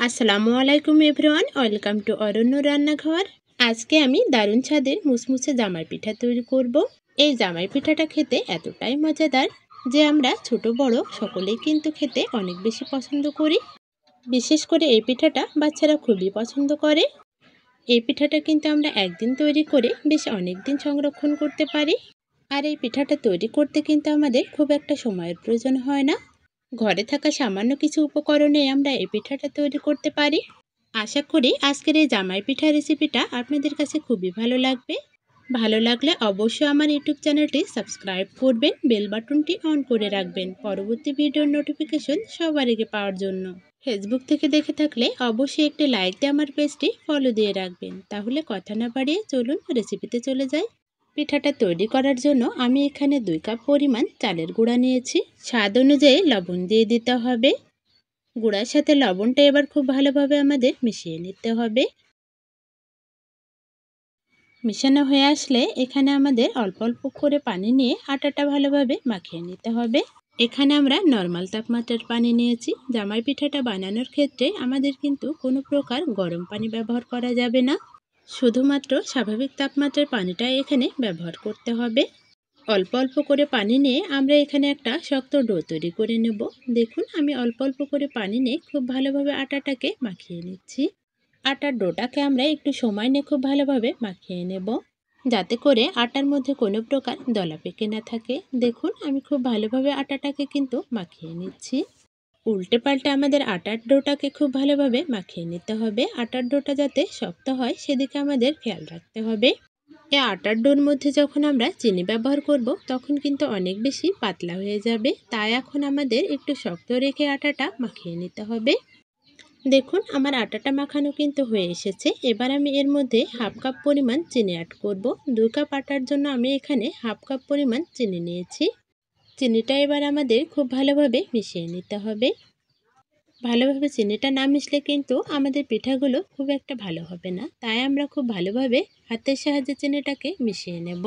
আসসালামু আলাইকুম everyone, welcome to অরণ্য রান্নাঘর। আজকে আমি দারুণ স্বাদের মুসমুসে জামাই পিঠা তৈরি করব। এই জামাই পিঠাটা খেতে এতটাই মজাদার যে আমরা ছোট বড় সকলেই কিন্তু খেতে অনেক বেশি পছন্দ করি। বিশেষ করে এই পিঠাটা বাচ্চারা খুবই পছন্দ করে। এই পিঠাটা কিন্তু আমরা একদিন তৈরি করে বেশ অনেক দিন সংরক্ষণ করতে পারি। আর এই পিঠাটা তৈরি করতে কিন্তু আমাদের খুব একটা সময়ের প্রয়োজন হয় না। ঘরে থাকা সামান্য কিছু উপকরণে আমরা এই পিঠাটা তৈরি করতে পারি। আশা করি আজকের এই জামাই পিঠা রেসিপিটা আপনাদের কাছে খুবই ভালো লাগবে। ভালো লাগলে অবশ্যই আমার ইউটিউব চ্যানেলটি সাবস্ক্রাইব করবেন, বেল বাটনটি অন করে রাখবেন পরবর্তী ভিডিওর নোটিফিকেশন সবার আগে পাওয়ার জন্য। ফেসবুক থেকে দেখে থাকলে অবশ্যই একটি লাইক দিয়ে আমার পেজটি ফলো দিয়ে রাখবেন। তাহলে কথা না বাড়িয়ে চলুন রেসিপিতে চলে যাই। পিঠাটা তৈরি করার জন্য আমি এখানে 2 কাপ পরিমাণ চালের গুঁড়া নিয়েছি। স্বাদ অনুযায়ী লবণ দিয়ে দিতে হবে। গুঁড়ার সাথে লবণটা এবার খুব ভালোভাবে আমাদের মিশিয়ে নিতে হবে। মিশানো হয়ে আসলে এখানে আমাদের অল্প অল্প করে পানি নিয়ে আটাটা ভালোভাবে মাখিয়ে নিতে হবে। এখানে আমরা নর্মাল তাপমাত্রার পানি নিয়েছি। জামাই পিঠাটা বানানোর ক্ষেত্রে আমাদের কিন্তু কোনো প্রকার গরম পানি ব্যবহার করা যাবে না, শুধুমাত্র স্বাভাবিক তাপমাত্রার পানিটা এখানে ব্যবহার করতে হবে। অল্প অল্প করে পানি নিয়ে আমরা এখানে একটা শক্ত ডো তৈরি করে নেব। দেখুন আমি অল্প অল্প করে পানি নিয়ে খুব ভালোভাবে আটাটাকে মাখিয়ে নিচ্ছি। আটার ডোটাকে আমরা একটু সময় নিয়ে খুব ভালোভাবে মাখিয়ে নেব, যাতে করে আটার মধ্যে কোনো প্রকার দলা পেকে না থাকে। দেখুন আমি খুব ভালোভাবে আটাটাকে কিন্তু মাখিয়ে নিচ্ছি। উল্টে পাল্টে আমাদের আটার ডোটাকে খুব ভালোভাবে মাখিয়ে নিতে হবে। আটার ডোটা যাতে শক্ত হয় সেদিকে আমাদের খেয়াল রাখতে হবে। এই আটার ডোর মধ্যে যখন আমরা চিনি ব্যবহার করব তখন কিন্তু অনেক বেশি পাতলা হয়ে যাবে, তাই এখন আমাদের একটু শক্ত রেখে আটাটা মাখিয়ে নিতে হবে। দেখুন আমার আটাটা মাখানো কিন্তু হয়ে এসেছে। এবার আমি এর মধ্যে হাফ কাপ পরিমাণ চিনি অ্যাড করব। 2 কাপ আটার জন্য আমি এখানে হাফ কাপ পরিমাণ চিনি নিয়েছি। চিনিটা এবার আমাদের খুব ভালোভাবে মিশিয়ে নিতে হবে। ভালোভাবে চিনিটা না মিশলে কিন্তু আমাদের পিঠাগুলো খুব একটা ভালো হবে না, তাই আমরা খুব ভালোভাবে হাতের সাহায্যে চিনিটাকে মিশিয়ে নেব।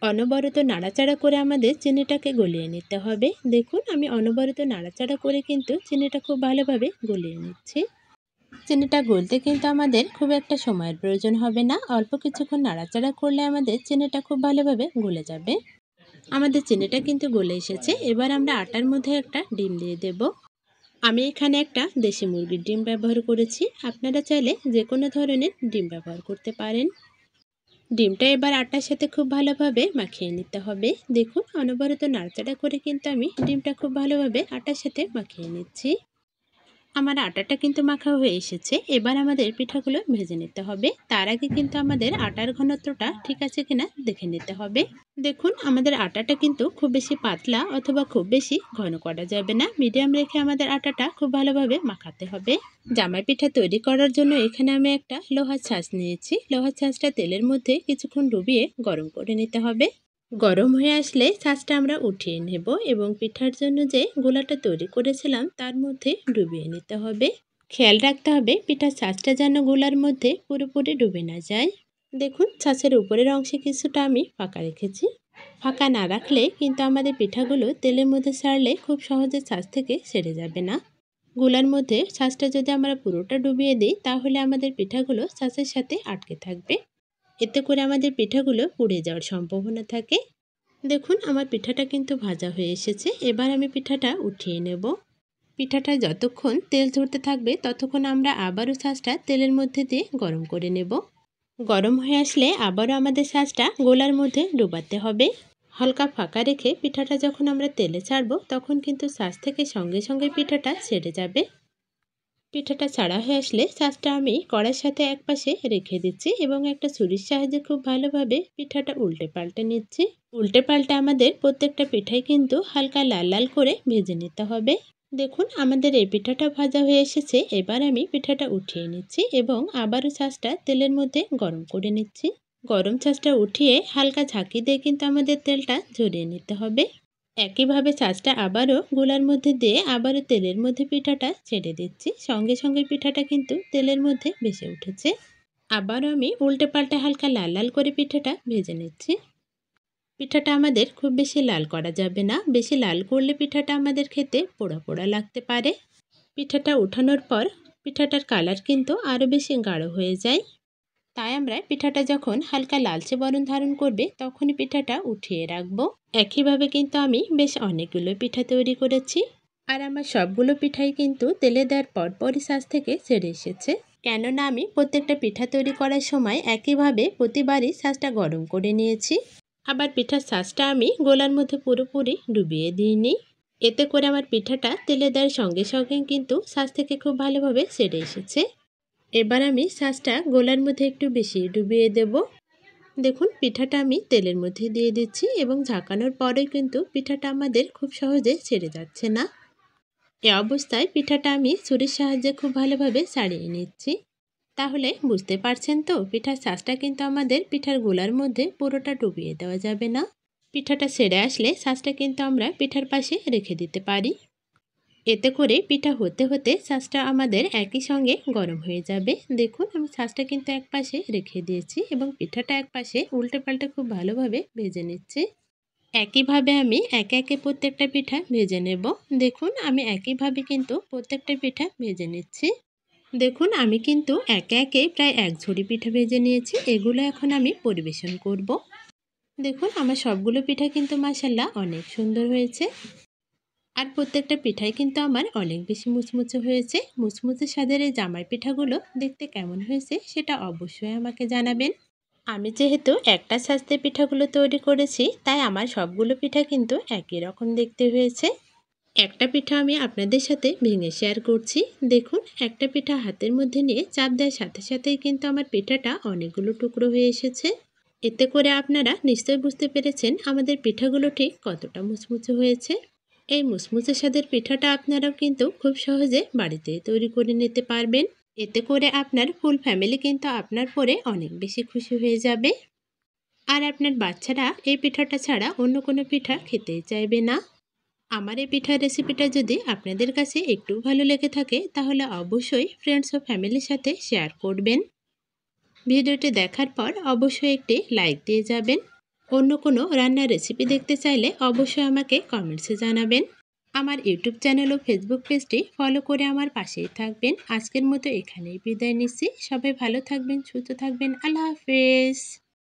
অনবরত নাড়াচাড়া করে আমাদের চিনিটাকে গলিয়ে নিতে হবে। দেখুন আমি অনবরত নাড়াচাড়া করে কিন্তু চিনিটা খুব ভালোভাবে গলিয়ে নিচ্ছি। চিনিটা গলতে কিন্তু আমাদের খুব একটা সময়ের প্রয়োজন হবে না, অল্প কিছুক্ষণ নাড়াচাড়া করলে আমাদের চিনিটা খুব ভালোভাবে গলে যাবে। আমাদের চিনিটা কিন্তু গলে এসেছে। এবার আমরা আটার মধ্যে একটা ডিম দিয়ে দেব। আমি এখানে একটা দেশি মুরগির ডিম ব্যবহার করেছি, আপনারা চাইলে যে কোনো ধরনের ডিম ব্যবহার করতে পারেন। ডিমটা এবার আটার সাথে খুব ভালোভাবে মাখিয়ে নিতে হবে। দেখুন অনবরত নাড়াচাড়া করে কিন্তু আমি ডিমটা খুব ভালোভাবে আটার সাথে মাখিয়ে নিচ্ছি। আমার আটাটা কিন্তু মাখা হয়ে এসেছে। এবার আমাদের পিঠাগুলো ভেজে নিতে হবে। তার আগে কিন্তু আমাদের আটার ঘনত্বটা ঠিক আছে কিনা দেখে নিতে হবে। দেখুন আমাদের আটাটা কিন্তু খুব বেশি পাতলা অথবা খুব বেশি ঘন করা যাবে না, মিডিয়াম রেখে আমাদের আটাটা খুব ভালোভাবে মাখাতে হবে। জামাই পিঠা তৈরি করার জন্য এখানে আমি একটা লোহার ছাঁচ নিয়েছি। লোহার ছাঁচটা তেলের মধ্যে কিছুক্ষণ ডুবিয়ে গরম করে নিতে হবে। গরম হয়ে আসলে ছাঁচটা আমরা উঠিয়ে নেব এবং পিঠার জন্য যে গোলাটা তৈরি করেছিলাম তার মধ্যে ডুবিয়ে নিতে হবে। খেয়াল রাখতে হবে পিঠার ছাঁচটা যেন গোলার মধ্যে পুরোপুরি ডুবে না যায়। দেখুন ছাঁচের উপরের অংশে কিছুটা আমি ফাঁকা রেখেছি। ফাঁকা না রাখলে কিন্তু আমাদের পিঠাগুলো তেলের মধ্যে ছাড়লে খুব সহজে ছাঁচ থেকে ছেড়ে যাবে না। গোলার মধ্যে ছাঁচটা যদি আমরা পুরোটা ডুবিয়ে দিই তাহলে আমাদের পিঠাগুলো ছাঁচের সাথে আটকে থাকবে। এতে করে আমাদের পিঠাগুলো পুড়ে যাওয়ার সম্ভাবনা থাকে। দেখুন আমার পিঠাটা কিন্তু ভাজা হয়ে এসেছে। এবার আমি পিঠাটা উঠিয়ে নেব। পিঠাটা যতক্ষণ তেল ঝরতে থাকবে ততক্ষণ আমরা আবারও ছাঁচটা তেলের মধ্যে দিয়ে গরম করে নেব। গরম হয়ে আসলে আবারও আমাদের ছাঁচটা গোলার মধ্যে ডোবাতে হবে। হালকা ফাঁকা রেখে পিঠাটা যখন আমরা তেলে ছাড়বো তখন কিন্তু ছাঁচ থেকে সঙ্গে সঙ্গে পিঠাটা ছেড়ে যাবে। পিঠাটা ছাড়া হয়ে আসলে ছাঁচটা আমি কড়াইয়ের সাথে একপাশে রেখে দিচ্ছি এবং একটা ছুরির সাহায্যে খুব ভালোভাবে পিঠাটা উল্টে পাল্টে নিচ্ছি। উল্টে পাল্টে আমাদের প্রত্যেকটা পিঠাই কিন্তু হালকা লাল লাল করে ভেজে নিতে হবে। দেখুন আমাদের এই পিঠাটা ভাজা হয়ে এসেছে। এবার আমি পিঠাটা উঠিয়ে নিচ্ছি এবং আবারও ছাঁচটা তেলের মধ্যে গরম করে নিচ্ছি। গরম ছাঁচটা উঠিয়ে হালকা ঝাঁকি দিয়ে কিন্তু আমাদের তেলটা ঝরিয়ে নিতে হবে। একইভাবে ছাঁচটা আবারও গোলার মধ্যে দিয়ে আবারও তেলের মধ্যে পিঠাটা ছেড়ে দিচ্ছি। সঙ্গে সঙ্গে পিঠাটা কিন্তু তেলের মধ্যে ভেসে উঠেছে। আবারও আমি উল্টে পাল্টে হালকা লাল লাল করে পিঠাটা ভেজে নিচ্ছি। পিঠাটা আমাদের খুব বেশি লাল করা যাবে না, বেশি লাল করলে পিঠাটা আমাদের খেতে পোড়া পোড়া লাগতে পারে। পিঠাটা উঠানোর পর পিঠাটার কালার কিন্তু আরও বেশি গাঢ় হয়ে যায়। তাই আমরা পিঠাটা যখন হালকা লালচে বর্ণ ধারণ করবে তখনই পিঠাটা উঠিয়ে রাখবো। একইভাবে কিন্তু আমি বেশ অনেকগুলো পিঠা তৈরি করেছি। আর আমার সবগুলো পিঠাই কিন্তু তেলে দেওয়ার পরপরই ছাঁচ থেকে ছেড়ে এসেছে। কেননা আমি প্রত্যেকটা পিঠা তৈরি করার সময় একইভাবে প্রতিবারই ছাঁচটা গরম করে নিয়েছি। আবার পিঠার ছাঁচটা আমি গোলার মধ্যে পুরোপুরি ডুবিয়ে দিইনি। এতে করে আমার পিঠাটা তেলে দেওয়ার সঙ্গে সঙ্গে কিন্তু ছাঁচ থেকে খুব ভালোভাবে ছেড়ে এসেছে। এবার আমি ছাঁচটা গোলার মধ্যে একটু বেশি ডুবিয়ে দেব। দেখুন পিঠাটা আমি তেলের মধ্যে দিয়ে দিচ্ছি এবং ঝাঁকানোর পরে কিন্তু পিঠাটা আমাদের খুব সহজে ছেড়ে যাচ্ছে না। এ অবস্থায় পিঠাটা আমি ছুরির সাহায্যে খুব ভালোভাবে ছাড়িয়ে নিচ্ছি। তাহলে বুঝতে পারছেন তো, পিঠার ছাঁচটা কিন্তু আমাদের পিঠার গোলার মধ্যে পুরোটা ডুবিয়ে দেওয়া যাবে না। পিঠাটা ছেড়ে আসলে ছাঁচটা কিন্তু আমরা পিঠার পাশে রেখে দিতে পারি। এতে করে পিঠা হতে হতে ছাঁচটা আমাদের একই সঙ্গে গরম হয়ে যাবে। দেখুন আমি ছাঁচটা কিন্তু এক পাশে রেখে দিয়েছি এবং পিঠাটা এক পাশে উল্টে পাল্টে খুব ভালোভাবে ভেজে নিচ্ছি। একইভাবে আমি একে একে প্রত্যেকটা পিঠা ভেজে নেব। দেখুন আমি একইভাবে কিন্তু প্রত্যেকটা পিঠা ভেজে নিচ্ছি। দেখুন আমি কিন্তু একে একে প্রায় এক ঝুড়ি পিঠা ভেজে নিয়েছি। এগুলো এখন আমি পরিবেশন করব। দেখুন আমার সবগুলো পিঠা কিন্তু মাশাআল্লাহ অনেক সুন্দর হয়েছে। আর প্রত্যেকটা পিঠাই কিন্তু আমার অনেক বেশি মুচমুচে হয়েছে। মুচমুচে স্বাদের এই জামাই পিঠাগুলো দেখতে কেমন হয়েছে সেটা অবশ্যই আমাকে জানাবেন। আমি যেহেতু একটা ছাঁচতে পিঠাগুলো তৈরি করেছি তাই আমার সবগুলো পিঠা কিন্তু একই রকম দেখতে হয়েছে। একটা পিঠা আমি আপনাদের সাথে ভেঙে শেয়ার করছি। দেখুন একটা পিঠা হাতের মধ্যে নিয়ে চাপ দেওয়ার সাথে সাথেই কিন্তু আমার পিঠাটা অনেকগুলো টুকরো হয়ে এসেছে। এতে করে আপনারা নিশ্চয়ই বুঝতে পেরেছেন আমাদের পিঠাগুলো ঠিক কতটা মুচমুচে হয়েছে। এই মুচমুচে স্বাদের পিঠাটা আপনারাও কিন্তু খুব সহজে বাড়িতে তৈরি করে নিতে পারবেন। এতে করে আপনার ফুল ফ্যামিলি কিন্তু আপনার পরে অনেক বেশি খুশি হয়ে যাবে। আর আপনার বাচ্চারা এই পিঠাটা ছাড়া অন্য কোনো পিঠা খেতেই চাইবে না। আমার এই পিঠার রেসিপিটা যদি আপনাদের কাছে একটু ভালো লেগে থাকে তাহলে অবশ্যই ফ্রেন্ডস ও ফ্যামিলির সাথে শেয়ার করবেন। ভিডিওটি দেখার পর অবশ্যই একটি লাইক দিয়ে যাবেন। অন্য কোনো রান্নার রেসিপি দেখতে চাইলে অবশ্যই আমাকে কমেন্টসে জানাবেন। আমার ইউটিউব চ্যানেল ও ফেসবুক পেজটি ফলো করে আমার পাশেই থাকবেন। আজকের মতো এখানেই বিদায় নিচ্ছি। সবাই ভালো থাকবেন, সুস্থ থাকবেন। আল্লাহ হাফেজ।